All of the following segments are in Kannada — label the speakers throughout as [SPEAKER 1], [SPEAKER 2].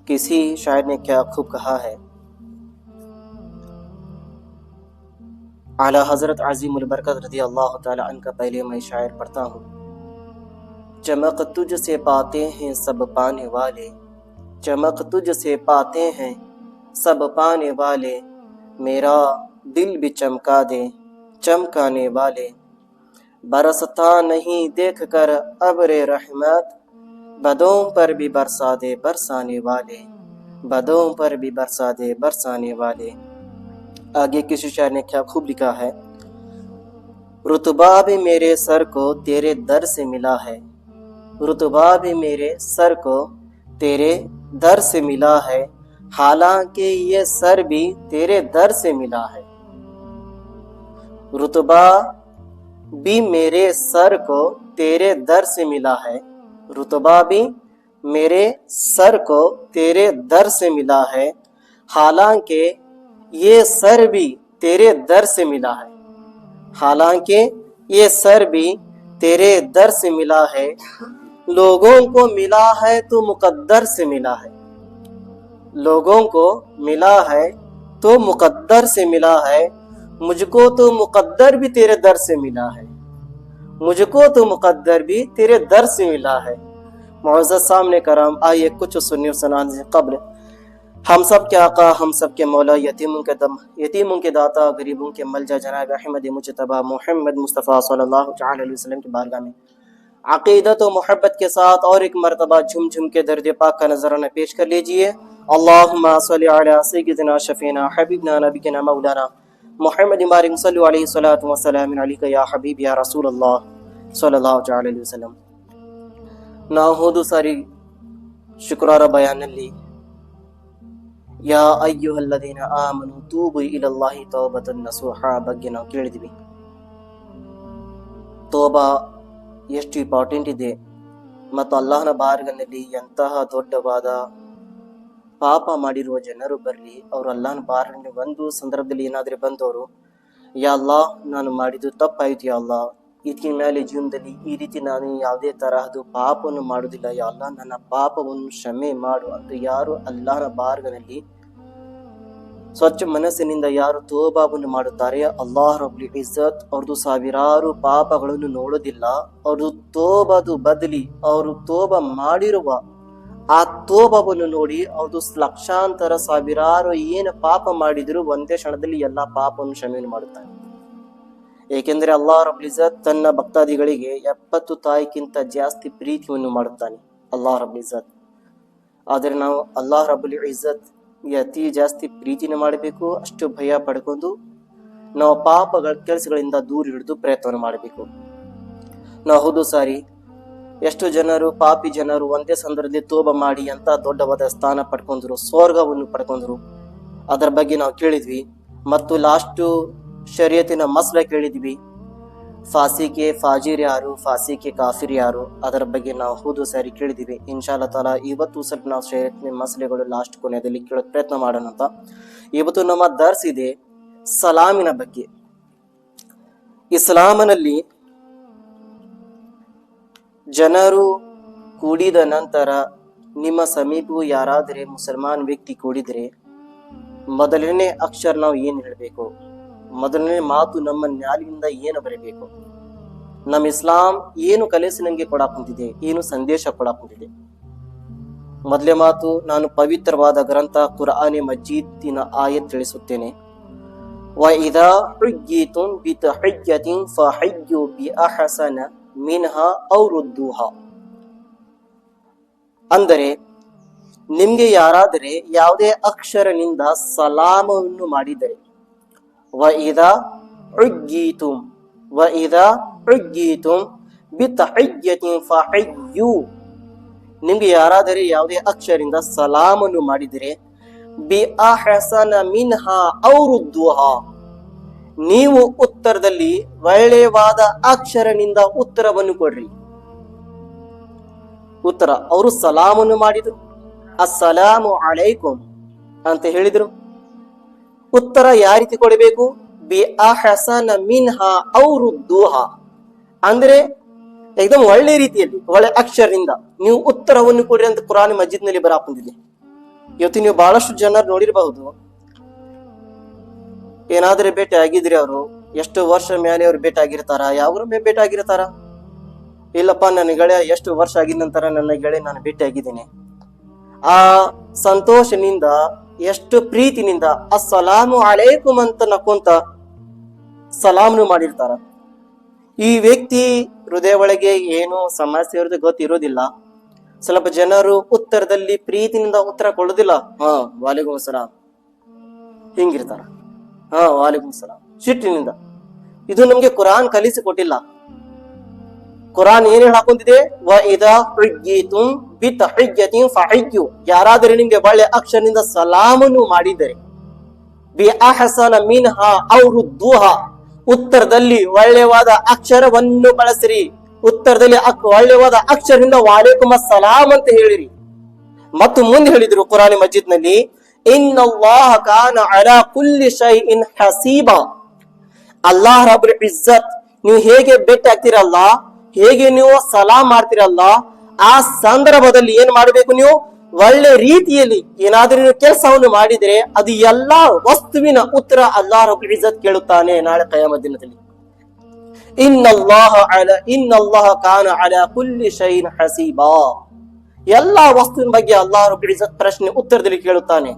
[SPEAKER 1] किसी शायर ने क्या खूब कहा है, आला हजरत अजीमुल बरकत रज़ी अल्लाह ताला अन्हु का पहले मैं शायर पढ़ता हूँ। चमक तुझसे पाते हैं सब पाने वाले, चमक तुझसे पाते हैं सब पाने वाले, मेरा दिल भी चमका दे चमकाने वाले। बरसता नहीं देख कर अब्रे रहमत, बदों पर भी बरसा दे बरसाने वाले, बदों पर भी बरसा दे बरसाने वाले। आगे किसी शायर ने क्या खूब लिखा है, रुतबा भी मेरे सर को तेरे दर से मिला है, रुतबा भी मेरे सर को तेरे दर से मिला है, हालांकि ये सर भी तेरे दर से मिला है। रुतबा भी मेरे सर को तेरे दर से मिला है, रुतबा भी मेरे सर को तेरे दर से मिला है, हालांकि ये सर भी तेरे दर से मिला है, हालांकि ये सर भी तेरे दर से मिला है। लोगों को मिला है तो मुकद्दर से मिला है, लोगों को मिला है तो मुकद्दर से मिला है, मुझको तो मुकद्दर भी तेरे दर से मिला है, मुझको तो मुकद्दर भी तेरे दर से मिला है। मुअज़्ज़ज़ सामने कराम, आइए कुछ सुन्नी सुनाने से कब्ल हम सब के आका, हम सब के मौला, यतीमों के दम, यतीमों के दाता, गरीबों के मलजा जनाब अहमद मुजतबा मोहम्मद मुस्तफ़ा सल्लल्लाहु अलैहि वसल्लम की बारगाह में अक़ीदत और मोहब्बत के साथ और एक मरतबा झुम झुम के दर्द पाक का नजराना पेश कर लीजिए। अल्लाहुम्मा सल्लि अला सय्यिदिना शफीना हबीबना नबीना मौलाना मोहम्मद बारिक सल्लल्लाहु अलैहि सलातु व सलाम अलैका या हबीब या रसूल अल्लाह सल्लल्लाहु अलैहि वसल्लम। ನಾವು ಹೋದು ಸಾರಿ ಶುಕ್ರಾರ ಬಯಾನಲ್ಲಿ ಯಾ ಅಯ್ಯುಹಲ್ಲದೀನ ಆಮನು ತೂಬು ಇಲಲ್ಲಾಹಿ ತೌಬತನ್ ನಸೂಹಾ ಬಗ್ಗೆ ನಾವು ಕೇಳಿದ್ವಿ. ತೋಬಾ ಎಷ್ಟು ಇಂಪಾರ್ಟೆಂಟ್ ಇದೆ ಮತ್ತು ಅಲ್ಲಾಹನ ಬಾರ್ಗನಲ್ಲಿ ಎಂತಹ ದೊಡ್ಡವಾದ ಪಾಪ ಮಾಡಿರುವ ಜನರು ಬರಲಿ, ಅವರು ಅಲ್ಲಾಹನ ಬಾರ್ಗನಲ್ಲಿ ಒಂದು ಸಂದರ್ಭದಲ್ಲಿ ಏನಾದರೂ ಬಂದವರು, ಯಾ ಅಲ್ಲಾ ನಾನು ಮಾಡಿದ್ದು ತಪ್ಪಾಯಿತು, ಯಾ ಅಲ್ಲಾ ಇದಕ್ಕೆ ಮೇಲೆ ಜೀವನದಲ್ಲಿ ಈ ರೀತಿ ನಾನು ಯಾವುದೇ ತರಹದ ಪಾಪವನ್ನು ಮಾಡುವುದಿಲ್ಲ, ಯಾ ಅಲ್ಲಾ ನನ್ನ ಪಾಪವನ್ನು ಕ್ಷಮೆ ಮಾಡು ಅಂತ ಯಾರು ಅಲ್ಲಾಹನ ಬಾರ್ಗನಲ್ಲಿ ಸ್ವಚ್ಛ ಮನಸ್ಸಿನಿಂದ ಯಾರು ತೋಬಾವನ್ನು ಮಾಡುತ್ತಾರೆ, ಅಲ್ಲಾಹ್ ರಬ್ಬುಲ್ ಇಜ್ಜತ್ ಅವ್ರದ್ದು ಸಾವಿರಾರು ಪಾಪಗಳನ್ನು ನೋಡೋದಿಲ್ಲ, ಅವ್ರದ್ದು ತೋಬದು ಬದಲಿ ಅವರು ತೋಬಾ ಮಾಡಿರುವ ಆ ತೋಬವನ್ನು ನೋಡಿ ಅವ್ರದ್ದು ಲಕ್ಷಾಂತರ ಸಾವಿರಾರು ಏನು ಪಾಪ ಮಾಡಿದ್ರು ಒಂದೇ ಕ್ಷಣದಲ್ಲಿ ಎಲ್ಲಾ ಪಾಪವನ್ನು ಕ್ಷಮೆಯನ್ನು ಮಾಡುತ್ತಾನೆ. ಏಕೆಂದರೆ ಅಲ್ಲಾಹ್ ರಬ್ಬುಲ್ ಇಜ್ಜತ್ ತನ್ನ ಭಕ್ತಾದಿಗಳಿಗೆ 70 ತಾಯಿಗಿಂತ ಜಾಸ್ತಿ ಪ್ರೀತಿಯನ್ನು ಮಾಡುತ್ತಾನೆ ಅಲ್ಲಾಹ್ ರಬ್ಬುಲ್ ಇಜ್ಜತ್. ಆದರೆ ನಾವು ಅಲ್ಲಾಹ್ ರಬ್ಬುಲ್ ಇಜ್ಜತ್ ಅತಿ ಜಾಸ್ತಿ ಪ್ರೀತಿನ ಮಾಡಬೇಕು, ಅಷ್ಟು ಭಯ ಪಡ್ಕೊಂಡು ನಾವು ಪಾಪಗಳ ಕೆಲಸಗಳಿಂದ ದೂರ ಹಿಡಿದು ಪ್ರಯತ್ನ ಮಾಡಬೇಕು. ನಾವು ಹೋದ ಸಾರಿ ಎಷ್ಟು ಜನರು ಪಾಪಿ ಜನರು ಒಂದೇ ಸಂದರ್ಭದಲ್ಲಿ ತೋಬ ಮಾಡಿ ಅಂತ ದೊಡ್ಡವಾದ ಸ್ಥಾನ ಪಡ್ಕೊಂಡ್ರು, ಸ್ವರ್ಗವನ್ನು ಪಡ್ಕೊಂಡ್ರು, ಅದರ ಬಗ್ಗೆ ನಾವು ಕೇಳಿದ್ವಿ. ಮತ್ತು ಲಾಸ್ಟ್ ಶರೀಯತಿನ ಮಸಲ ಕೇಳಿದ್ವಿ, ಫಾಸಿಕೆ ಫಾಜಿರ್ ಯಾರು, ಫಾಸಿಕೆ ಕಾಫಿರ್ ಯಾರು, ಅದರ ಬಗ್ಗೆ ನಾವು ಹೋದ ಸಾರಿ ಕೇಳಿದ್ವಿ. ಇನ್ಶಾಅಲ್ಲಾ ತಾಲಾ ಇವತ್ತು ಸ್ವಲ್ಪ ನಾವು ಶರೀಯತಿನ ಮಸಲೆಗಳು ಲಾಸ್ಟ್ ಕೊನೆಯಲ್ಲಿ ಕೇಳೋಕೆ ಪ್ರಯತ್ನ ಮಾಡೋಣ ಅಂತ. ಇವತ್ತು ನಮ್ಮ ದರ್ಸ್ ಇದೆ ಸಲಾಮಿನ ಬಗ್ಗೆ. ಇಸ್ಲಾಮಿನಲ್ಲಿ ಜನರು ಕೂಡಿದ ನಂತರ ನಿಮ್ಮ ಸಮೀಪವು ಯಾರಾದರೆ ಮುಸಲ್ಮಾನ್ ವ್ಯಕ್ತಿ ಕೂಡಿದರೆ ಮೊದಲನೇ ಅಕ್ಷರ ನಾವು ಏನು ಹೇಳಬೇಕು, ಮೊದಲನೇ ಮಾತು ನಮ್ಮ ನ್ಯಾಲಿಯಿಂದ ಏನು ಬರಬೇಕು, ನಮ್ಮ ಇಸ್ಲಾಂ ಏನು ಕಲಿಸಿ ನಮಗೆ ಕೊಡಾಕ್ ಕುಂತಿದೆ, ಏನು ಸಂದೇಶ ಕೊಡಾಕ್ ಕುಂತಿದೆ. ಮೊದಲೇ ಮಾತು ನಾನು ಪವಿತ್ರವಾದ ಗ್ರಂಥ ಕುರ್ಆನ್ ಮಜೀದಿನ ಆಯತ್ ತಿಳಿಸುತ್ತೇನೆ. ವಇದಾ ಹುಯ್ಯಿತುಂ ಬಿತಹಿಯ್ಯತಿನ್ ಫಹಯ್ಯು ಬಿಅಹಸನ ಮಿನ್ಹಾ ಔ ರುದ್ದುಹಾ. ಅಂದರೆ ನಿಮ್ಗೆ ಯಾರಾದರೆ ಯಾವುದೇ ಅಕ್ಷರನಿಂದ ಸಲಾಮವನ್ನು ಮಾಡಿದರೆ, ವಇದಾ ಹುಯ್ಯಿತುಂ ವಇದಾ ಹುಯ್ಯಿತುಂ ಬಿತಹಿಯ್ಯತಿನ್ ಫಹಯ್ಯು, ನಿಮ್ಗೆ ಯಾರಾದರೆ ಯಾವುದೇ ಅಕ್ಷರದಿಂದ ಸಲಾಮನ್ನು ಮಾಡಿದರೆ, ಬಿಅಹಸನ ಮಿನ್ಹಾ ಔ ರುದ್ದುಹಾ, ನೀವು ಉತ್ತರದಲ್ಲಿ ಒಳ್ಳೆಯವಾದ ಅಕ್ಷರನಿಂದ ಉತ್ತರವನ್ನು ಕೊಡ್ರಿ. ಉತ್ತರ ಅವರು ಸಲಾಮನ್ನು ಮಾಡಿದ್ರು, ಅಸ್ಸಲಾಮು ಅಲೈಕುಂ ಅಂತ ಹೇಳಿದ್ರು. ಉತ್ತರ ಯಾವ ರೀತಿ ಕೊಡಬೇಕು, ಬಿಅಹಸನ ಮಿನ್ಹಾ ಔ ರುದ್ದುಹಾ, ಅಂದ್ರೆ ಏಕದಮ್ ಒಳ್ಳೆ ರೀತಿಯಲ್ಲಿ ಒಳ್ಳೆ ಅಕ್ಷರದಿಂದ ನೀವು ಉತ್ತರವನ್ನು ಕೊಡ್ರಿ ಅಂತ ಕುರಾನ್ ಮಜೀದ್ ನಲ್ಲಿ ಬರಾಕೊಂಡಿದೆ. ಇವತ್ತು ನೀವು ಬಹಳಷ್ಟು ಜನರು ನೋಡಿರಬಹುದು, ಏನಾದ್ರೆ ಭೇಟಿ ಆಗಿದ್ರಿ ಅವರು, ಎಷ್ಟು ವರ್ಷ ಮೇಲೆ ಅವ್ರು ಭೇಟಿ ಆಗಿರ್ತಾರ, ಯಾವ ಭೇಟಿ ಆಗಿರ್ತಾರ, ಇಲ್ಲಪ್ಪ ನನ್ನ ಗೆಳೆಯ ಎಷ್ಟು ವರ್ಷ ಆಗಿದ ನಂತರ ನನ್ನ ಗೆಳೆಯ ನಾನು ಭೇಟಿ ಆಗಿದ್ದೀನಿ. ಆ ಸಂತೋಷನಿಂದ, ಎಷ್ಟು ಪ್ರೀತಿನಿಂದ ಅಸ್ಸಲಾಮು ಅಲೈಕುಮ್ ಅಂತ ನಕ್ಕೊಂತ ಸಲಾಮ್ನು ಮಾಡಿರ್ತಾರ. ಈ ವ್ಯಕ್ತಿ ಹೃದಯ ಒಳಗೆ ಏನು ಸಮಸ್ಯೆ ಇರೋದು ಗೊತ್ತಿರೋದಿಲ್ಲ. ಸ್ವಲ್ಪ ಜನರು ಉತ್ತರದಲ್ಲಿ ಪ್ರೀತಿನಿಂದ ಉತ್ತರ ಕೊಡೋದಿಲ್ಲ. ವಾಲೇಕುಮ್ ಸಲಾಂ ಹಿಂಗಿರ್ತಾರ. ವಾಲೇಕುಮ್ ಸಲಾಂ ಸಿಟ್ಟಿನಿಂದ. ಇದು ನಮ್ಗೆ ಕುರಾನ್ ಕಲಿಸಿ ಕೊಟ್ಟಿಲ್ಲ. ಕುರಾನ್ ಏನ್ ಹೇಳಾಕೊಂತಿದೆ, ಯಾರಾದರೂ ನಿಮ್ಗೆ ಒಳ್ಳೆ ಅಕ್ಷರದಿಂದ ಸಲಾಮನ್ನು ಮಾಡಿದರೆ, ಬಿ ಅಹಸನ ಮಿನ್ಹಾ ಔ ರುದ್ದುಹಾ, ಉತ್ತರದಲ್ಲಿ ಒಳ್ಳೆಯವಾದ ಅಕ್ಷರವನ್ನು ಬಳಸಿರಿ. ಉತ್ತರದಲ್ಲಿ ಒಳ್ಳೆಯವಾದ ಅಕ್ಷರದಿಂದ ವಾಲೇಕುಮ್ ಸಲಾಂ ಅಂತ ಹೇಳಿರಿ. ಮತ್ತು ಮುಂದೆ ಹೇಳಿದ್ರು ಕುರಾನ್ ಮಜೀದ್ ನಲ್ಲಿ, ಇನ್ನಲ್ಲಾಹ ಕಾನ ಅಲಾ ಕುಲ್ಲಿ ಶೈಇನ್ ಹಸೀಬಾ. ಅಲ್ಲಾಹ್ ರಬ್ಬುಲ್ ಇಜ್ಜತ್ ನೀವು ಹೇಗೆ ಭೇಟಿ ಆಗ್ತೀರಲ್ಲ, ಹೇಗೆ ನೀವು ಸಲಾಂ ಮಾಡ್ತೀರಲ್ಲ, ಆ ಸಂದರ್ಭದಲ್ಲಿ ಏನ್ ಮಾಡಬೇಕು, ನೀವು ಒಳ್ಳೆ ರೀತಿಯಲ್ಲಿ ಏನಾದ್ರೂ ನೀವು ಕೆಲಸವನ್ನು ಮಾಡಿದ್ರೆ ಅದು ಎಲ್ಲಾ ವಸ್ತುವಿನ ಉತ್ತರ ಅಲ್ಲಾಹ್ ರಬ್ಬುಲ್ ಇಜ್ಜತ್ ಕೇಳುತ್ತಾನೆ ನಾಳೆ ಕಿಯಾಮತ್ ದಿನದಲ್ಲಿ. ಇನ್ನಲ್ಲಾಹ ಕಾನ ಅಲಾ ಕುಲ್ಲಿ ಶೈಇನ್ ಹಸೀಬಾ. ಎಲ್ಲಾ ವಸ್ತುವಿನ ಬಗ್ಗೆ ಅಲ್ಲಾಹ್ ರಬ್ಬುಲ್ ಇಜ್ಜತ್ ಪ್ರಶ್ನೆ ಉತ್ತರದಲ್ಲಿ ಕೇಳುತ್ತಾನೆ.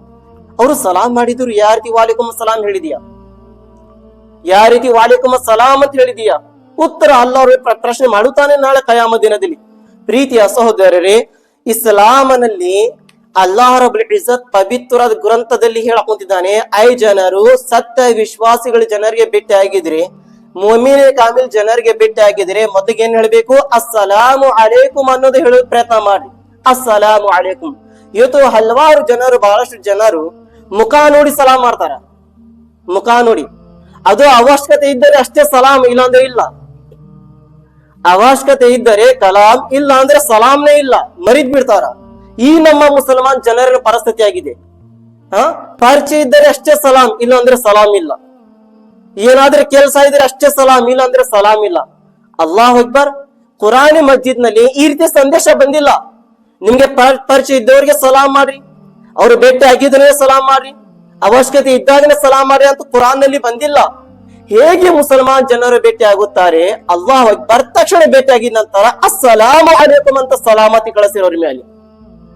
[SPEAKER 1] ಅವರು ಸಲಾಂ ಮಾಡಿದ್ರು, ಯಾವ ರೀತಿ ವಾಲೇಕುಮ್ ಸಲಾಂ ಹೇಳಿದೀಯಾ, ಯಾವ ರೀತಿ ವಾಲೇಕುಮ್ ಸಲಾಂ ಅಂತ ಹೇಳಿದೀಯಾ, ಉತ್ತರ ಅಲ್ಲಾಹ್ ಪ್ರಶ್ನೆ ಮಾಡುತ್ತಾನೆ ನಾಳೆ ಕಿಯಾಮತ್ ದಿನದಲ್ಲಿ. ಪ್ರೀತಿಯ ಸಹೋದರರೇ, ಇಸ್ಲಾಮನಲ್ಲಿ ಅಲ್ಲಾಹ್ ರಬ್ಬುಲ್ ಇಜ್ಜತ್ ಪವಿತ್ರ ಗ್ರಂಥದಲ್ಲಿ ಹೇಳಕೊಂತಿದ್ದಾನೆ, ಜನರು ಸತ್ಯ ವಿಶ್ವಾಸಿಗಳ ಜನರಿಗೆ ಭೇಟಿ ಆಗಿದ್ರೆ, ಮುಮಿನ್ ಕಾಮಿಲ್ ಜನರಿಗೆ ಭೇಟಿ ಆಗಿದ್ರೆ ಮೊದಲಿಗೆ ಏನ್ ಹೇಳ್ಬೇಕು, ಅಸ್ಸಲಾಮು ಅಲೈಕುಮ್ ಅನ್ನೋದು ಹೇಳೋ ಪ್ರಯತ್ನ ಮಾಡಿ. ಅಸ್ಸಲಾಮು ಅಲೈಕುಮ್. ಇವತ್ತು ಹಲವಾರು ಜನರು, ಬಹಳಷ್ಟು ಜನರು ಮುಖ ನೋಡಿ ಸಲಾಂ ಮಾಡ್ತಾರ. ಮುಖ ನೋಡಿ, ಅದು ಅವಶ್ಯಕತೆ ಇದ್ದರೆ ಅಷ್ಟೇ ಸಲಾಂ, ಇಲ್ಲ ಅಂದ್ರೆ ಇಲ್ಲ. ಅವಶ್ಯಕತೆ ಇದ್ದರೆ ಕಲಾಂ, ಇಲ್ಲ ಅಂದ್ರೆ ಸಲಾಂನೇ ಇಲ್ಲ, ಮರಿದ್ ಬಿಡ್ತಾರ. ಈ ನಮ್ಮ ಮುಸಲ್ಮಾನ್ ಜನರ ಪರಿಸ್ಥಿತಿ ಆಗಿದೆ. ಪರಿಚಯ ಇದ್ದರೆ ಅಷ್ಟೇ ಸಲಾಂ, ಇಲ್ಲ ಅಂದ್ರೆ ಸಲಾಂ ಇಲ್ಲ. ಏನಾದ್ರೆ ಕೆಲಸ ಇದ್ರೆ ಅಷ್ಟೇ ಸಲಾಂ, ಇಲ್ಲ ಅಂದ್ರೆ ಸಲಾಂ ಇಲ್ಲ. ಅಲ್ಲಾಹ್ ಅಕ್ಬರ್. ಕುರಾನ್ ಮಸ್ಜಿದ್ ನಲ್ಲಿ ಈ ರೀತಿ ಸಂದೇಶ ಬಂದಿಲ್ಲ. ನಿಮ್ಗೆ ಪರಿಚಯ ಇದ್ದವರಿಗೆ ಸಲಾಂ ಮಾಡ್ರಿ, ಅವ್ರು ಭೇಟಿ ಆಗಿದ್ರೆ ಸಲಾಂ ಮಾಡ್ರಿ, ಅವಶ್ಯಕತೆ ಇದ್ದಾಗನೇ ಸಲಾಂ ಮಾಡ್ರಿ ಅಂತ ಕುರಾನ್ ನಲ್ಲಿ ಬಂದಿಲ್ಲ. ಹೇಗೆ ಮುಸಲ್ಮಾನ್ ಜನರು ಭೇಟಿ ಆಗುತ್ತಾರೆ, ಅಲ್ಲಾಹ್ ಅಕ್ಬರ್ ತಕ್ಷಣ ಭೇಟಿ ಆಗಿದ ನಂತರ ಅಸ್ಸಲಾಮು ಅಲೈಕುಮ್ ಅಂತ ಸಲಾಮತಿ ಕಳಿಸಿರಿ, ಅವ್ರ ಮೇಲೆ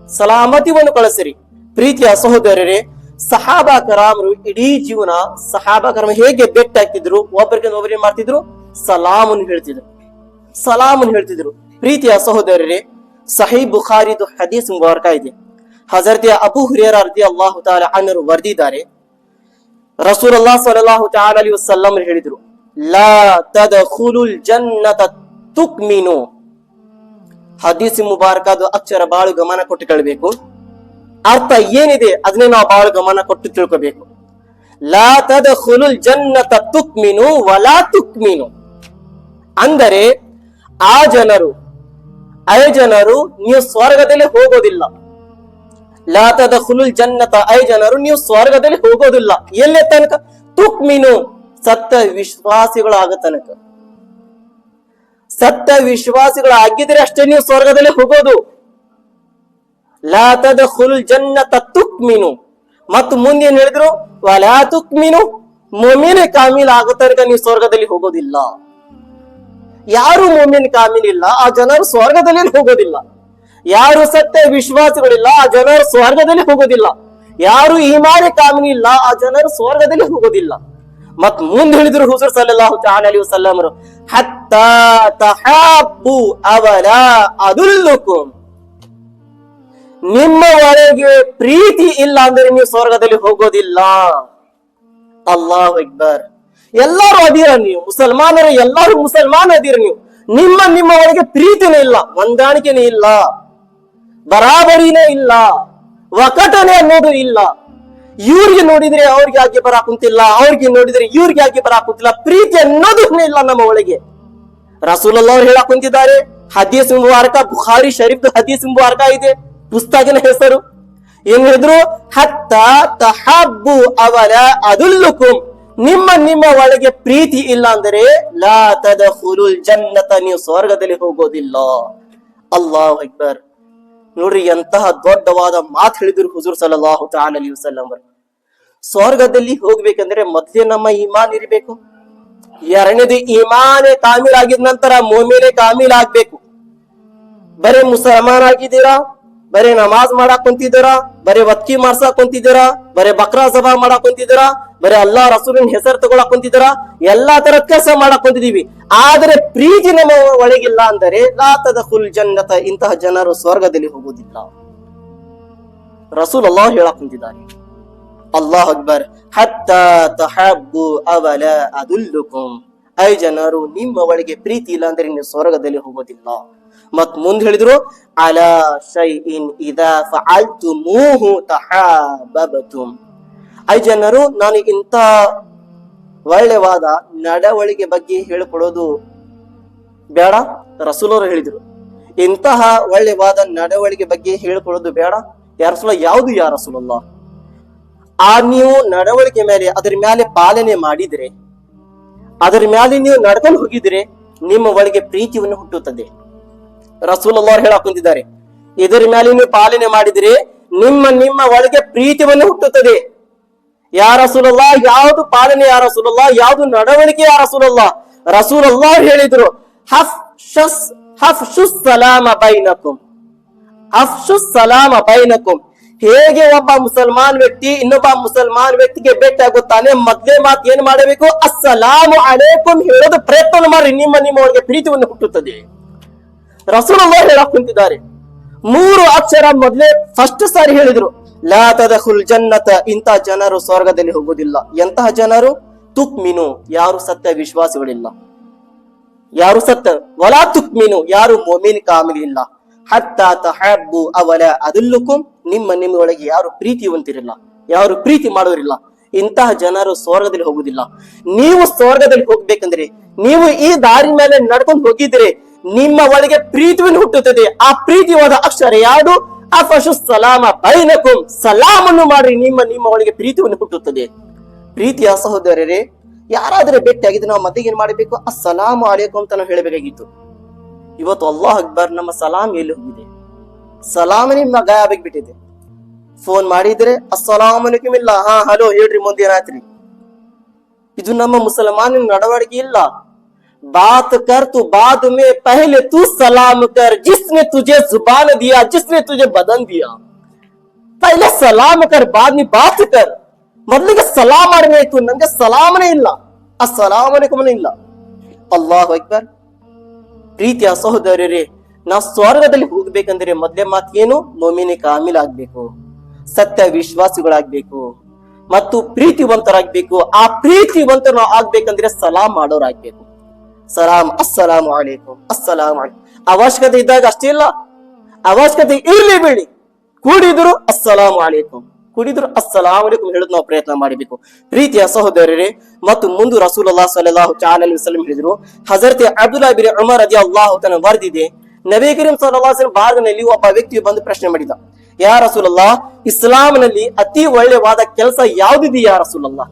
[SPEAKER 1] ಸಲಾಮತಿವನ್ನು ಕಳಿಸಿರಿ. ಪ್ರೀತಿಯ ಸಹೋದರರೇ, ಸಹಾಬಾ ಕರಾಮರು ಇಡೀ ಜೀವನ ಸಹಾಬಾ ಕರಾಮ ಹೇಗೆ ಭೇಟಿ ಆಗ್ತಿದ್ರು, ಒಬ್ಬರಿಗೆ ಒಬ್ಬರಿಗೆ ಮಾಡ್ತಿದ್ರು, ಸಲಾಮನ್ನು ಹೇಳ್ತಿದ್ರು, ಸಲಾಮನ್ನು ಹೇಳ್ತಿದ್ರು. ಪ್ರೀತಿಯ ಸಹೋದರರೇ, ಸಹೀ ಬುಖಾರಿದು ಹದೀಸ್ ಮುಬಾರಕ ಇದೆ. ಹಜರತ್ ಅಬೂ ಹುರೈರಾ ರದಿಯಲ್ಲಾಹು ತಆಲಾ ಅನ್ಹು ವರ್ದಿದ್ದಾರೆ, ರಸೂಲುಲ್ಲಾಹ ಸ್ವಲ್ಲಲ್ಲಾಹು ತಆಲಾ ಅಲೈಹಿ ವಸಲ್ಲಂ ಹೇಳಿದ್ರು, ಲಾ ತದ್ಖುಲುಲ್ ಜನ್ನತ ತುಕ್ಮಿನು. ಹದೀಸ್ ಮುಬಾರಕದ ಅಕ್ಷರ ಬಾಳು ಗಮನ ಕೊಟ್ಟು ಕೇಳಬೇಕು. ಅರ್ಥ ಏನಿದೆ ಅದನ್ನೇ ನಾವು ಬಾಳು ಗಮನ ಕೊಟ್ಟು ತಿಳ್ಕೋಬೇಕು. ಲಾ ತದ್ಖುಲುಲ್ ಜನ್ನತ ತುಕ್ಮಿನು ವಲಾ ತುಕ್ಮಿನು ಅಂದರೆ ಆ ಜನರು ನೀವು ಸ್ವರ್ಗದಲ್ಲಿ ಹೋಗೋದಿಲ್ಲ. ಲಾ ತದ್ಖುಲುಲ್ ಜನ್ನತ, ಜನರು ನೀವು ಸ್ವರ್ಗದಲ್ಲಿ ಹೋಗೋದಿಲ್ಲ. ಎಲ್ಲೇ ತನಕ, ತುಕ್ಮಿನು ಸತ್ಯ ವಿಶ್ವಾಸಿಗಳಾಗ ತನಕ. ಸತ್ಯ ವಿಶ್ವಾಸಿಗಳಾಗಿದ್ರೆ ಅಷ್ಟೇ ನೀವು ಸ್ವರ್ಗದಲ್ಲಿ ಹೋಗೋದು. ಲಾ ತದ್ಖುಲುಲ್ ಜನ್ನತ ತುಕ್ಮಿನು. ಮತ್ತು ಮುಂದೆ ಏನ್ ಹೇಳಿದ್ರು, ವಲಾ ತುಕ್ಮಿನು, ಮುಮಿನ್ ಕಾಮಿಲ್ ಆಗೋ ತನಕ ನೀವು ಸ್ವರ್ಗದಲ್ಲಿ ಹೋಗೋದಿಲ್ಲ. ಯಾರು ಮುಮಿನ್ ಕಾಮಿಲ್ ಇಲ್ಲ ಆ ಜನರು ಸ್ವರ್ಗದಲ್ಲಿ ಹೋಗೋದಿಲ್ಲ. ಯಾರು ಸತ್ಯ ವಿಶ್ವಾಸಗಳಿಲ್ಲ ಆ ಜನರು ಸ್ವರ್ಗದಲ್ಲಿ ಹೋಗೋದಿಲ್ಲ. ಯಾರು ಈಮಾನಿ ಕಾಮಿಲ್ ಇಲ್ಲ ಆ ಜನರು ಸ್ವರ್ಗದಲ್ಲಿ ಹೋಗೋದಿಲ್ಲ. ಮತ್ ಮುಂದೆ ಹೇಳಿದ್ರು ಹುಜೂರ್ ಸಲ್ಲಲ್ಲಾಹು ತಆಲಾ ಅಲೈಹಿ ವಸಲ್ಲಂ, ಹತ್ತಾ ತಹಾಬ್ಬು ಅವಲಾ ಅದುಲ್ಲುಕುಂ. ನಿಮ್ಮ ಒಳಗೆ ಪ್ರೀತಿ ಇಲ್ಲ ಅಂದ್ರೆ ನೀವು ಸ್ವರ್ಗದಲ್ಲಿ ಹೋಗೋದಿಲ್ಲ. ಅಲ್ಲಾಹು ಅಕ್ಬರ್. ಎಲ್ಲರೂ ಅದೀರ ನೀವು ಮುಸಲ್ಮಾನರು, ಎಲ್ಲರೂ ಮುಸಲ್ಮಾನ ಅದೀರ ನೀವು. ನಿಮ್ಮ ಒಳಗೆ ಪ್ರೀತಿನೇ ಇಲ್ಲ, ಹೊಂದಾಣಿಕೆನೇ ಇಲ್ಲ, ಬರಾಬರಿನೇ ಇಲ್ಲ, ಒಕ್ಕಟನೆ ಅನ್ನೋದು ಇಲ್ಲ. ಇವ್ರಿಗೆ ನೋಡಿದ್ರೆ ಅವ್ರಿಗೆ ಆಗಿ ಬರಾಕುಂತಿಲ್ಲ, ಅವ್ರಿಗೆ ನೋಡಿದ್ರೆ ಇವ್ರಿಗೆ ಆಗಿ ಬರಾಕುಂತಿಲ್ಲ. ಪ್ರೀತಿ ಅನ್ನೋದು ಇಲ್ಲ ನಮ್ಮ ಒಳಗೆ. ರಸೂಲುಲ್ಲಾಹ್ ಅವರು ಹೇಳಕ್ ಕುಂತಿದ್ದಾರೆ, ಹದೀಸ್ ಮುಬಾರಕ, ಬುಖಾರಿ ಶರೀಫ್ ಹದೀಸ್ ಮುಬಾರಕ ಇದೆ, ಪುಸ್ತಕನ ಹೆಸರು. ಏನ್ ಹೇಳಿದ್ರು, ಹತ್ತಾ ತಹಬ್ಬು ಅವಲ ಅದುಲ್ಲುಕುಂ. ನಿಮ್ಮ ಒಳಗೆ ಪ್ರೀತಿ ಇಲ್ಲ ಅಂದರೆ ಲಾ ತದ್ಖುಲುಲ್ ಜನ್ನತ, ನೀವು ಸ್ವರ್ಗದಲ್ಲಿ ಹೋಗೋದಿಲ್ಲ. ಅಲ್ಲಾಹು ಅಕ್ಬರ್. ನೋಡ್ರಿ ಎಂತಹ ದೊಡ್ಡವಾದ ಮಾತು ಹೇಳಿದ್ರು ಹುಜೂರ್ ಸಲ್ಲಲ್ಲಾಹು ತಆಲಾ ಅಲೈಹಿ ವಸಲ್ಲಂ ಅವರು. ಸ್ವರ್ಗದಲ್ಲಿ ಹೋಗ್ಬೇಕಂದ್ರೆ ಮೊದ್ಲೇ ನಮ್ಮ ಈಮಾನ್ ಇರಬೇಕು. ಎರಡನೇದು ಈಮಾನೆ ಕಾಮಿಲ್ ಆಗಿದ ನಂತರ ಮೋಮಿನೆ ಕಾಮಿಲ್ ಆಗ್ಬೇಕು. ಬರೇ ಮುಸಲ್ಮಾನ್ ಆಗಿದ್ದೀರಾ, ಬರೇ ನಮಾಜ್ ಮಾಡಾಕ್ ಕುಂತಿದ್ದೀರಾ, ಬರೇ ವತ್ಕಿ ಮಾಡ್ಸಾಕ್ ಕುಂತಿದ್ದೀರಾ, ಬರೇ ಬಕ್ರಾ ಸಭಾ ಮಾಡಾಕ್ ಕುಂತಿದ್ದೀರಾ, ಬರೇ ಅಲ್ಲಾ ರಸೂಲಿನ ಹೆಸರು ತಗೊಳಕ್ ಕುಂತಿದ್ದೀರಾ, ಎಲ್ಲಾ ತರ ಕೆಲಸ ಮಾಡಾಕ್ ಕುಂತಿದೀವಿ. ಆದ್ರೆ ಪ್ರೀತಿ ನಮ್ಮ ಒಳಗಿಲ್ಲ ಅಂದರೆ ಲಾ ತದ್ಖುಲ್ ಜನ್ನತ, ಇಂತಹ ಜನರು ಸ್ವರ್ಗದಲ್ಲಿ ಹೋಗುವುದಿಲ್ಲ. ರಸೂಲ್ ಅಲ್ಲಾಹ್ ಹೇಳಕ್ ಕುಂತಿದ್ದಾರೆ. ಅಲ್ಲಾಹ್ ಅಕ್ಬರ್. ಹತ್ತಾ ತಹಬ್ಬು ಅವಲ ಅದುಲ್ಲುಕುಂ, ಐ ಜನರು ನಿಮ್ಮ ಒಳಗೆ ಪ್ರೀತಿ ಇಲ್ಲ ಅಂದ್ರೆ ನೀವು ಸ್ವರ್ಗದಲ್ಲಿ ಹೋಗೋದಿಲ್ಲ. ಮತ್ ಮುಂದೆ ಹೇಳಿದ್ರು ಅಲಾ ಶೈಇನ್ ಇದಾ ಫಅಲ್ತುಮೂಹು ತಹಾಬಬತುಂ, ಐ ಜನರು ನಾನು ಇಂಥ ಒಳ್ಳೆವಾದ ನಡವಳಿಕೆ ಬಗ್ಗೆ ಹೇಳಿಕೊಡೋದು ಬೇಡ. ರಸೂಲರು ಹೇಳಿದ್ರು ಇಂತಹ ಒಳ್ಳೆವಾದ ನಡವಳಿಕೆ ಬಗ್ಗೆ ಹೇಳಿಕೊಡೋದು ಬೇಡ. ಯಾ ರಸೂಲ, ಯಾವುದು ಯಾ ರಸೂಲಲ್ಲಾಹ್? ನೀವು ನಡವಳಿಕೆ ಮೇಲೆ ಅದರ ಮೇಲೆ ಪಾಲನೆ ಮಾಡಿದ್ರೆ, ಅದರ ಮೇಲೆ ನೀವು ನಡ್ಕೊಂಡು ಹೋಗಿದ್ರೆ ನಿಮ್ಮ ಒಳಗೆ ಪ್ರೀತಿಯನ್ನು ಹುಟ್ಟುತ್ತದೆ. ರಸೂಲುಲ್ಲಾಹ್ ಹೇಳಕ್ ಕುಂತಿದ್ದಾರೆ, ಇದರ ಮೇಲೆ ನೀವು ಪಾಲನೆ ಮಾಡಿದ್ರೆ ನಿಮ್ಮ ಒಳಗೆ ಪ್ರೀತಿಯನ್ನು ಹುಟ್ಟುತ್ತದೆ. ಯಾ ರಸೂಲುಲ್ಲಾಹ್, ಯಾವುದು ಪಾಲನೆ ಯಾ ರಸೂಲುಲ್ಲಾಹ್, ಯಾವುದು ನಡವಳಿಕೆ ಯಾ ರಸೂಲುಲ್ಲಾಹ್? ರಸೂಲುಲ್ಲಾಹ್ ಹೇಳಿದ್ರು ಹಫ್ಶುಸ್ ಸಲಾಮ ಬೈನಕುಂ, ಹಫ್ಶುಸ್ ಸಲಾಮ ಬೈನಕುಂ. ಹೇಗೆ ಒಬ್ಬ ಮುಸಲ್ಮಾನ್ ವ್ಯಕ್ತಿ ಇನ್ನೊಬ್ಬ ಮುಸಲ್ಮಾನ್ ವ್ಯಕ್ತಿಗೆ ಭೇಟಿ ಆಗುತ್ತಾನೆ, ಮೊದ್ಲೇ ಮಾತು ಏನ್ ಮಾಡಬೇಕು? ಅಸ್ಸಲಾಮು ಅಲೈಕುಂ ಹೇಳೋದು ಪ್ರಯತ್ನ ಮಾಡ್ರಿ, ನಿಮ್ಮ ಒಳಗೆ ಪ್ರೀತಿಯನ್ನು ಹುಟ್ಟುತ್ತದೆ. ರಸೂಲುಲ್ಲಾಹ್ ಹೇಳಕ್ ಕುಂತಿದ್ದಾರೆ. 3 ಅಕ್ಷರ ಮೊದ್ಲೇ ಫಸ್ಟ್ ಸಾರಿ ಹೇಳಿದ್ರು, ಲಾ ತದ್ಖುಲ್ ಜನ್ನತ, ಇಂಥ ಜನರು ಸ್ವರ್ಗದಲ್ಲಿ ಹೋಗುವುದಿಲ್ಲ. ಎಂತಹ ಜನರು? ತುಕ್ಮಿನು, ಯಾರು ಸತ್ಯ ವಿಶ್ವಾಸಗಳಿಲ್ಲ, ಯಾರು ಸತ್ಯ, ವಲಾ ತುಕ್ಮಿನು, ಯಾರು ಮೊಮಿನ್ ಕಾಮಿಲ್ ಇಲ್ಲ. ಹತ್ತಾ ತಹಬ್ಬು ಅವಲ ಅದುಲ್ಲುಕುಂ, ನಿಮ್ಮ ಒಳಗೆ ಯಾರು ಪ್ರೀತಿವಂತಿರಲ್ಲ, ಯಾರು ಪ್ರೀತಿ ಮಾಡೋರಿಲ್ಲ, ಇಂತಹ ಜನರು ಸ್ವರ್ಗದಲ್ಲಿ ಹೋಗುದಿಲ್ಲ. ನೀವು ಸ್ವರ್ಗದಲ್ಲಿ ಹೋಗ್ಬೇಕಂದ್ರೆ ನೀವು ಈ ದಾರಿ ಮೇಲೆ ನಡ್ಕೊಂಡು ಹೋಗಿದ್ರೆ ನಿಮ್ಮ ಒಳಗೆ ಪ್ರೀತಿಯನ್ನು ಹುಟ್ಟುತ್ತದೆ. ಆ ಪ್ರೀತಿವಾದ ಅಕ್ಷರ ಯಾವುದು? ಅಫಶು ಸಲಾಮ ಬೈನಕುಂ, ಸಲಾಮನ್ನು ಮಾಡ್ರಿ, ನಿಮ್ಮ ಒಳಗೆ ಪ್ರೀತಿಯನ್ನು ಹುಟ್ಟುತ್ತದೆ. ಪ್ರೀತಿಯ ಸಹೋದರರೇ, ಯಾರಾದ್ರೆ ಭೇಟಿಯಾಗಿದ್ದು ನಾವು ಮತ್ತೆ ಏನ್ ಮಾಡಬೇಕು? ಅಸ್ಸಲಾಮು ಅಲೈಕುಂ ಅಂತ ನಾವು ಹೇಳಬೇಕಾಗಿತ್ತು. ಇವತ್ತು ಅಲ್ಲಾಹ್ ಅಕ್ಬರ್, ನಮ್ಮ ಸಲಾಂ ಎಲ್ಲಿ ಹೋಗಿದೆ? ಸಲಾಮನೇ ಗಾಯಬಾಗಿ ಬಿಟ್ಟಿದೆ. ಫೋನ್ ಮಾಡಿದ್ರೆ ಅಸ್ಸಲಾಮು ಅಲೈಕುಂ ಇಲ್ಲ, ಹಾ ಹಲೋ ಹೇಳ್ರಿ ಮುಂದೇನಾಯ್ತ್ರಿ. ಇದು ನಮ್ಮ ಮುಸಲ್ಮಾನ ನಡವಳಿಕೆ ಇಲ್ಲ. बात कर तू बाद में, पहले तू सलाम कर, जिसने तुझे जुबान दिया, जिसने तुझे बदन दिया. पहले सलाम कर, बाद में बात कर. ಮೊದಲಿಗೆ ಸಲಾಮ್ ಮಾಡಬೇಕು. ನಂಗೆ ಸಲಾಮನೇ ಇಲ್ಲ, ಅಸ್ಸಲಾಮು ಅಲೈಕುಂ ಇಲ್ಲ. ಅಲ್ಲಾಹು ಅಕ್ಬರ್. ಪ್ರೀತಿಯ ಸಹೋದರರೇ, ನಾವು ಸ್ವರ್ಗದಲ್ಲಿ ಹೋಗ್ಬೇಕಂದ್ರೆ ಮೊದಲೇ ಮಾತು ಏನು? ಮೊಮಿನಿ ಕಾಮಿಲ್ ಆಗ್ಬೇಕು, ಸತ್ಯ ವಿಶ್ವಾಸಿಗಳಾಗ್ಬೇಕು ಮತ್ತು ಪ್ರೀತಿವಂತರಾಗ್ಬೇಕು. ಆ ಪ್ರೀತಿವಂತರು ನಾವು ಆಗ್ಬೇಕಂದ್ರೆ ಸಲಾಮ್ ಮಾಡೋರಾಗ್ಬೇಕು. ಸಲಾಮ್, ಅಸ್ಸಲಾಮು ಅಲೈಕುಂ, ಅಸ್ಸಲಾಮು ಅಲೈಕುಂ. ಅವಶ್ಯಕತೆ ಇದ್ದಾಗ ಅಷ್ಟೇ ಇಲ್ಲ, ಅವಶ್ಯಕತೆ ಇರ್ಲಿ ಬಿಡಿ, ಕೂಡಿದ್ರು ಅಸ್ಸಲಾಮು ಅಲೈಕುಂ, ಕೂಡಿದ್ರು ಅಸ್ಸಲಾಮು ಅಲೈಕುಂ ಹೇಳೋದು ನಾವು ಪ್ರಯತ್ನ ಮಾಡಬೇಕು. ಪ್ರೀತಿಯ ಸಹೋದರರೇ, ಮತ್ತು ಮುಂದೆ ರಸೂಲುಲ್ಲಾಹ್ ಸಲ್ಲಲ್ಲಾಹು ಅಲೈಹಿ ವಸಲ್ಲಂ ಹೇಳಿದ್ರು. ಹಜರತ್ ಅಬ್ದುಲ್ಲಾ ಬಿನ್ ಉಮರ್ ರದಿಯಲ್ಲಾಹು ತಆಲಾ ವರದಿದೆ, ನಬಿ ಕರೀಂ ಸಲ್ಲಲ್ಲಾಹು ಅಲೈಹಿ ವಸಲ್ಲಂ ಬಾರ್ಗನಲ್ಲಿ ಒಬ್ಬ ವ್ಯಕ್ತಿ ಬಂದು ಪ್ರಶ್ನೆ ಮಾಡಿದ, ಯಾ ರಸೂಲುಲ್ಲಾಹ್, ಇಸ್ಲಾಂನಲ್ಲಿ ಅತಿ ಒಳ್ಳೆಯವಾದ ಕೆಲಸ ಯಾವ್ದಿದೆ ಯಾ ರಸೂಲುಲ್ಲಾಹ್?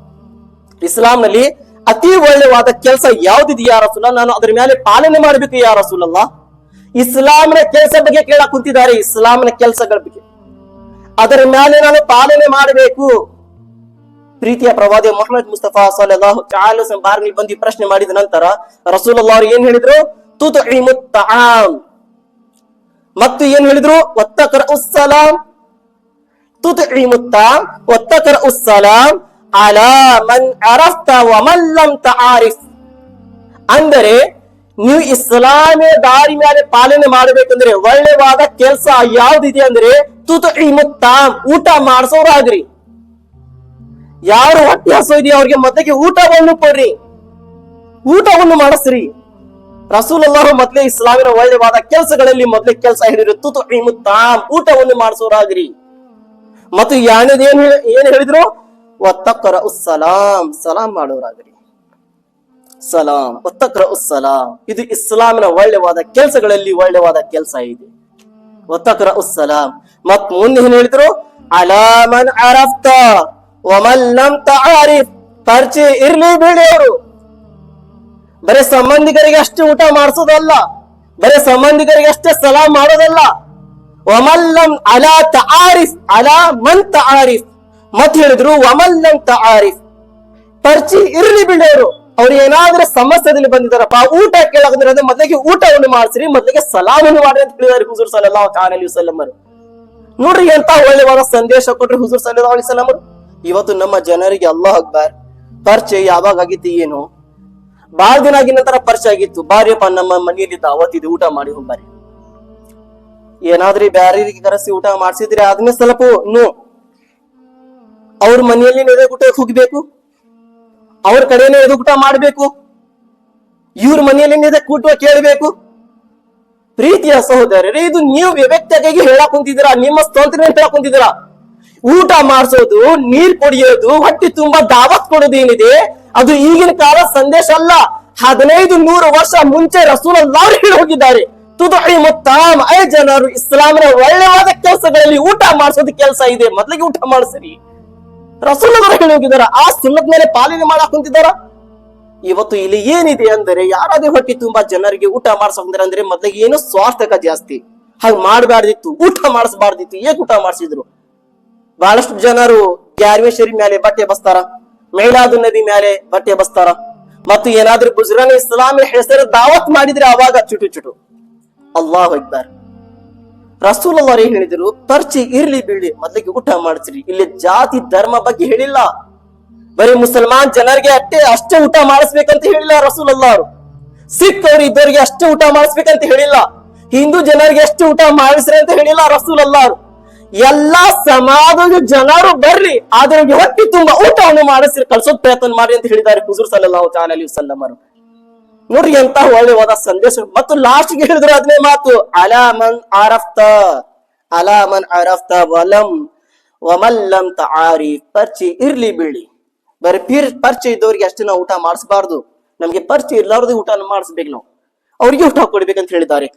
[SPEAKER 1] ಇಸ್ಲಾಂನಲ್ಲಿ ಅತಿ ಒಳ್ಳೆಯವಾದ ಕೆಲಸ ಯಾವ್ದಿದೆ ಯಾ ರಸೂಲುಲ್ಲಾಹ್? ನಾನು ಅದರ ಮೇಲೆ ಪಾಲನೆ ಮಾಡಬೇಕು ಯಾ ರಸೂಲುಲ್ಲಾಹ್. ಇಸ್ಲಾಂನ ಕೆಲಸ ಬಗ್ಗೆ ಕೇಳಕ್ ಕುಂತಿದ್ದಾರೆ, ಇಸ್ಲಾಂನ ಕೆಲಸಗಳ ಬಗ್ಗೆ, ಅದರ ಮೇಲೆ ನಾನು ಪಾಲನೆ ಮಾಡಬೇಕು. ಪ್ರೀತಿಯ ಪ್ರವಾದಿ ಮುಹಮ್ಮದ್ ಮುಸ್ತಫಾ ಸಲ್ಲಲ್ಲಾಹು ಅಲೈಹಿ ವಸಲ್ಲಂ ಬಾರ್ಗನಲ್ಲಿ ಬಂದು ಪ್ರಶ್ನೆ ಮಾಡಿದ ನಂತರ ರಸೂಲುಲ್ಲಾಹ್ ಅವರು ಏನ್ ಹೇಳಿದ್ರು? ತುತ್ಇಮುತ್ ತಆಮ್, ಮತ್ತು ಏನ್ ಹೇಳಿದ್ರು? ವತ್ತಕ್ರಉಸ್ ಸಲಾಮ್. ತುತ್ಇಮುತ್ ತಆಮ್ ವತ್ತಕ್ರಉಸ್ ಸಲಾಮ್ ಅಲಾ ಮನ್ ಅರಫ್ತ ವ ಮನ್ ಲಂ ತಆರಿಫ್. ಅಂದರೆ ನೀವು ಇಸ್ಲಾಮೇ ದಾರಿ ಮೇಲೆ ಪಾಲನೆ ಮಾಡಬೇಕಂದ್ರೆ ಒಳ್ಳೆವಾದ ಕೆಲಸ ಯಾವ್ದಿದೆ ಅಂದ್ರೆ ತುತ್ಇಮುತ್ ತಆಮ್, ಊಟ ಮಾಡಿಸೋರಾಗ್ರಿ. ಯಾರು ಹೊಟ್ಟೆ ಹಸು ಇದೆಯೋ ಅವ್ರಿಗೆ ಮೊದಲಿಗೆ ಊಟವನ್ನು ಕೊಡ್ರಿ, ಊಟವನ್ನು ಮಾಡಿಸ್ರಿ. ರಸೂಲುಲ್ಲಾಹ್ ಮೊದಲೇ ಇಸ್ಲಾಮಿನ ಒಳ್ಳೆವಾದ ಕೆಲಸಗಳಲ್ಲಿ ಮೊದಲೇ ಕೆಲಸ ಹೇಳಿದ್ರು ತುತ್ಇಮುತ್ ತಆಮ್, ಊಟವನ್ನು ಮಾಡಿಸೋರಾಗ್ರಿ. ಮತ್ತು ಏನ್ ಹೇಳಿದ್ರು? ವತ್ತಕ್ರಉಸ್ ಸಲಾಮ್, ಸಲಾಮ್ ಮಾಡೋರಾಗ್ರಿ. ಸಲಾಮ್, ವತ್ತಕ್ರಉಸ್ ಸಲಾಮ್, ಇದು ಇಸ್ಲಾಮಿನ ಒಳ್ಳೆವಾದ ಕೆಲಸಗಳಲ್ಲಿ ಒಳ್ಳೆವಾದ ಕೆಲಸ ಇದೆ. ವತ್ತಕ್ರಉಸ್ ಸಲಾಮ್. ಮತ್ ಮುಂದೆ ಏನ್ ಹೇಳಿದ್ರು? ಅಲಾ ಮನ್ ಅರಫ್ತ ವ ಮನ್ ಲಂ ತಆರಿಫ್. ಪರಿಚಯ ಇರ್ಲಿ ಬಿಡಿ, ಅವರು ಬರೇ ಸಂಬಂಧಿಕರಿಗೆ ಅಷ್ಟೇ ಊಟ ಮಾಡಿಸೋದಲ್ಲ, ಬರೇ ಸಂಬಂಧಿಕರಿಗೆ ಅಷ್ಟೇ ಸಲಾಮ್ ಮಾಡೋದಲ್ಲ, ವಮಲ್ಲಂ ಅಲಾ ತಆರಿಫ್ ಅಲಾ ಮನ್ ತಆರಿಫ್. ಮತ್ ಹೇಳಿದ್ರು ವಮಲ್ಲಂ ತಆರಿಫ್, ಪರಿಚಯ ಇರ್ಲಿ ಬಿಡೋರು. ಅವ್ರು ಏನಾದ್ರೂ ಸಮಸ್ಯೆದಲ್ಲಿ ಬಂದಿದಾರಪ್ಪ, ಊಟ ಕೇಳಾಕಂದ್ರೆ ಮೊದಲಿಗೆ ಊಟವನ್ನು ಮಾಡಿಸ್ರಿ, ಮೊದಲಿಗೆ ಸಲಾಮನ್ನು ಮಾಡ್ರಿ ಅಂತ ಹೇಳಿದಾರೆ ಹುಜೂರ್ ಸಲ್ಲಲ್ಲಾಹು ಅಲೈಹಿ ವಸಲ್ಲಂ. ನೋಡ್ರಿ ಎಂತ ಒಳ್ಳೆವಾದ ಸಂದೇಶ ಕೊಟ್ರಿ ಹುಜೂರ್ ಸಲ್ಲಲ್ಲಾಹು ಅಲೈಹಿ ವಸಲ್ಲಂ. ಇವತ್ತು ನಮ್ಮ ಜನರಿಗೆ ಅಲ್ಲಾಹ್ ಅಕ್ಬರ್ ಪರಿಚಯ ಯಾವಾಗ ಆಗಿತ್ತು ಏನು, ಬಾಳ ದಿನ ಆಗಿನ ನಂತರ ಪರಿಚಯ ಆಗಿತ್ತು. ಬಾರಿಯಪ್ಪ ನಮ್ಮ ಮನೆಯಲ್ಲಿ ದಾವತ್ ಇದೆ, ಊಟ ಮಾಡಿ ಹೋಗ್ಬಾರಿ. ಏನಾದ್ರೂ ಬ್ಯಾರಿಗೆ ಕರೆಸಿ ಊಟ ಮಾಡ್ಸಿದ್ರೆ ಆದ್ಮೇಲೆ ಸ್ವಲ್ಪ ಅವ್ರ ಮನೆಯಲ್ಲಿ ನೆರೆ ಊಟಕ್ಕೆ ಹೋಗ್ಬೇಕು, ಅವ್ರ ಕಡೆನೇ ಎದು ಊಟ ಮಾಡ್ಬೇಕು, ಇವ್ರ ಮನೆಯಲ್ಲಿ ಕೂಟ ಕೇಳಬೇಕು. ಪ್ರೀತಿಯ ಸಹೋದರರೇ, ಇದು ನೀವು ವ್ಯಕ್ತಿಯಾಗಿ ಹೇಳಕ್ ಕುಂತಿದ್ದೀರಾ, ನಿಮ್ಮ ಸ್ತೋತ್ರ ಹೇಳಕ್ ಕುಂತಿದ್ದೀರಾ. ಊಟ ಮಾಡಿಸೋದು, ನೀರ್ ಕುಡಿಯೋದು, ಹೊಟ್ಟೆ ತುಂಬಾ ದಾವತ್ ಕೊಡೋದು ಏನಿದೆ ಅದು ಈಗಿನ ಕಾಲ ಸಂದೇಶ ಅಲ್ಲ. 1500 ವರ್ಷ ಮುಂಚೆ ರಸೂಲುಲ್ಲಾಹ್ ಹೇಳಿ ಹೋಗಿದ್ದಾರೆ. ಜನರು ಇಸ್ಲಾಮಿನ ಒಳ್ಳೆವಾದ ಕೆಲಸಗಳಲ್ಲಿ ಊಟ ಮಾಡಿಸೋದು ಕೆಲಸ ಇದೆ, ಮೊದಲಿಗೆ ಊಟ ಮಾಡಿಸ್ರಿ. ರಸೂಲುಲ್ಲಾಹ್ ಹೇಳಿ ಹೋಗಿದಾರ, ಆ ಸುನ್ನತ್ ಮೇಲೆ ಪಾಲನೆ ಮಾಡಕ್ ಕುಂತಿದಾರ. ಇವತ್ತು ಇಲ್ಲಿ ಏನಿದೆ ಅಂದರೆ, ಯಾರಾದ್ರೂ ಹೊಟ್ಟೆ ತುಂಬಾ ಜನರಿಗೆ ಊಟ ಮಾಡ್ಸಂದ್ರೆ ಅಂದ್ರೆ ಮೊದಲಿಗೆ ಏನೋ ಸ್ವಾರ್ಥಕ ಜಾಸ್ತಿ, ಹಾಗೆ ಮಾಡಬಾರ್ದಿತ್ತು, ಊಟ ಮಾಡಿಸಬಾರ್ದಿತ್ತು. ಏಕ್ ಊಟ ಮಾಡಿಸಿದ್ರು? ಬಹಳಷ್ಟು ಜನರು ಗ್ಯಾರ್ವೇಶರಿ ಮೇಲೆ ಬಟ್ಟೆ ಬಸ್ತಾರ, ಮೈಲಾದು ನಬಿ ಮೇಲೆ ಬಟ್ಟೆ ಬಸ್ತಾರ, ಮತ್ತು ಏನಾದ್ರೂ ಗುಜರಾನ್ ಇಸ್ಲಾಮಿ ಹೆಸರು ದಾವತ್ ಮಾಡಿದ್ರೆ ಅವಾಗ ಚುಟು ಚುಟು. ಅಲ್ಲಾಹು ಅಕ್ಬರ್. ರಸೂಲುಲ್ಲಾಹ್ ಹೇಳಿದ್ರು, ಪರಿಚಯ ಇರ್ಲಿ ಬಿಡ್ಲಿ, ಮೊದಲಿಗೆ ಊಟ ಮಾಡಿಸ್ರಿ. ಇಲ್ಲಿ ಜಾತಿ ಧರ್ಮ ಬಗ್ಗೆ ಹೇಳಿಲ್ಲ, ಬರೀ ಮುಸಲ್ಮಾನ್ ಜನರಿಗೆ ಅಷ್ಟೇ ಊಟ ಮಾಡಿಸ್ಬೇಕಂತ ಹೇಳಿಲ್ಲ ರಸೂಲುಲ್ಲಾಹ್ ಅವರು. ಸಿಖ್ ಅವರು ಇದ್ದವರಿಗೆ ಅಷ್ಟೇ ಊಟ ಮಾಡಿಸ್ಬೇಕಂತ ಹೇಳಿಲ್ಲ, ಹಿಂದೂ ಜನರಿಗೆ ಅಷ್ಟೇ ಊಟ ಮಾಡಿಸ್ರಿ ಅಂತ ಹೇಳಿಲ್ಲ ರಸೂಲುಲ್ಲಾಹ್ ಅವರು. ಎಲ್ಲಾ ಸಮಾಜದ ಜನರು ಬರ್ಲಿ, ಆದ್ರೆ ಹೊಟ್ಟೆ ತುಂಬಾ ಊಟವನ್ನು ಮಾಡಿಸ್ರಿ, ಕಳ್ಸೋದ್ ಪ್ರಯತ್ನ ಮಾಡಿ ಅಂತ ಹೇಳಿದ್ದಾರೆ ಹುಜೂರ್ ಸಲ್ಲಲ್ಲಾಹು ಅಲೈಹಿ ವಸಲ್ಲಂ ಅವರು. ನೋಡ್ರಿ ಎಂತ ಒಳ್ಳೆವಾದ ಸಂದೇಶ. ಮತ್ತು ಲಾಸ್ಟ್ ಗೆ ಹೇಳಿದ್ರು ಅದನ್ನೇ ಮಾತು, ಅಲಾ ಮನ್ ಅರಫ್ತ ವಮಲ್ಲಂ ತಆರಿಫ್. ಪರಿಚಯ ಇರ್ಲಿ ಬಿಡ್ಲಿ, ಬರೀ ಪರಿಚಯ ಇದ್ದವ್ರಿಗೆ ಅಷ್ಟೇ ನಾವು ಊಟ ಮಾಡಿಸಬಾರ್ದು, ನಮ್ಗೆ ಪರಿಚಯ ಇರ್ಲಾರ್ದು ಊಟ ಮಾಡಿಸ್ಬೇಕು, ನಾವು ಅವ್ರಿಗೆ ಊಟ ಕೊಡ್ಬೇಕಂತ ಹೇಳಿದ್ದಾರೆ.